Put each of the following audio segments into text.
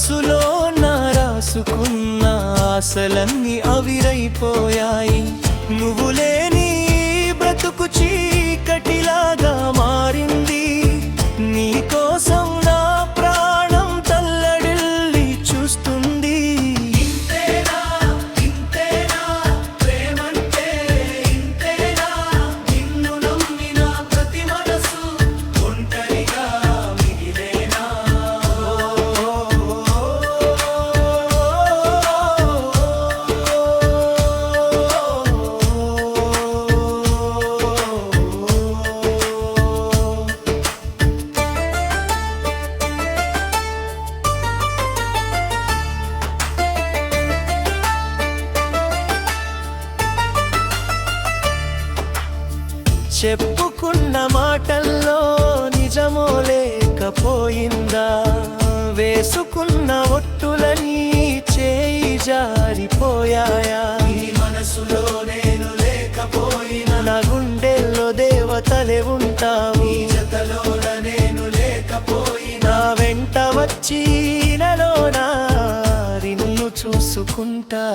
మనసులో నా రాసుకున్న ఆశలన్నీ ఆవిరైపోయాయి. నువ్వు లేని బ్రతుకు చీకటిలాగా మారింది. నీకోసం నా ప్రాణం తల్లడిల్లి చూస్తుంది. ఇంతేనా ఇంతేనా ప్రేమంటే ఇంతేనా, నిన్ను నమ్మిన ప్రతి మనసు ఒంటరిగా మిగిలేనా. చెప్పుకున్న మాటల్లో నిజమో లేకపోయిందా, వేసుకున్న ఒట్టులని చేయి జారిపోయాయా. నీ మనసులో నేను లేకపోయినా నా గుండెల్లో దేవతలే ఉంటావు. నీ జతలోన నేను లేకపోయినా వెంట వచ్చి నలోనా నిన్ను చూసుకుంటా.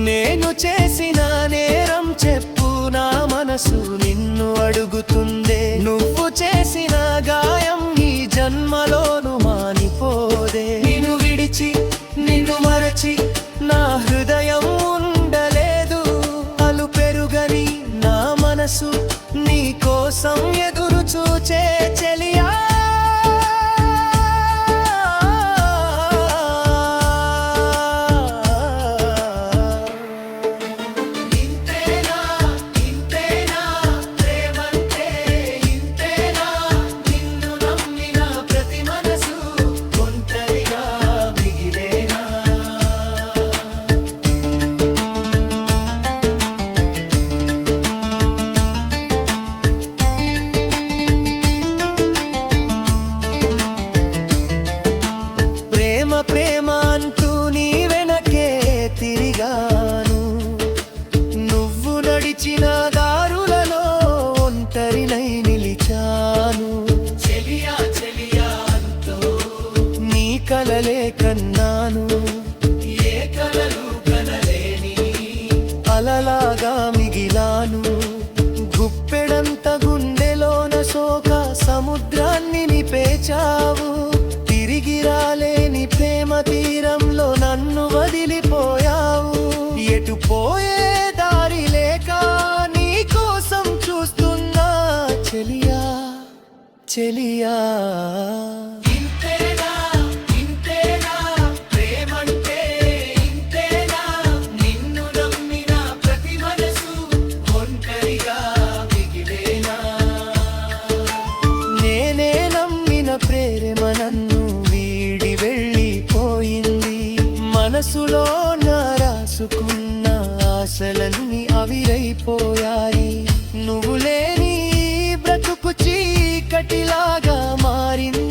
నేను చేసిన నేరం చెప్పు, నా మనసు నిన్ను అడుగుతుందే. నువ్వు చేసిన గాయం ఈ జన్మలోను మానిపోదే. నిన్ను విడిచి నిన్ను మరచి నా హృదయం ఉండలేదు. అలు పెరుగని నా మనసు నీ కోసం ఎదురు చూచే చెలియా. ప్రేమ అంటూ నీ వెనకే తిరిగాను. నువ్వు నడిచిన దారులలో ఒంటరినై నిలిచాను. చెలియా చెలియా అంటూ నీ కలలే కన్నాను. ఏ కలలు కనలేని అలలాగా మిగిలాను. గుప్పెడంత గుండెలోన శోక సముద్రాన్ని నిపేచావు. తిరిగి రాలేని ప్రేమ తీరంలో నన్ను వదిలిపోయావు. ఎటు పోయే దారి లేక నీ కోసం చూస్తున్నా చెలియా చెలియా. ఇంతేనా ఇంతేనా ప్రేమంటే ఇంతేనా, నిన్ను నమ్మిన ప్రతి మనసు ఒంటరిగా మిగిలేనా. నేనే నమ్మిన ప్రేమ నన్ను వీడి వెళ్ళిపోయింది. మనసులో నా రాసుకున్న ఆశలన్నీ ఆవిరైపోయాయి. నువ్వు లేని బ్రతుకు చీకటిలాగా మారింది.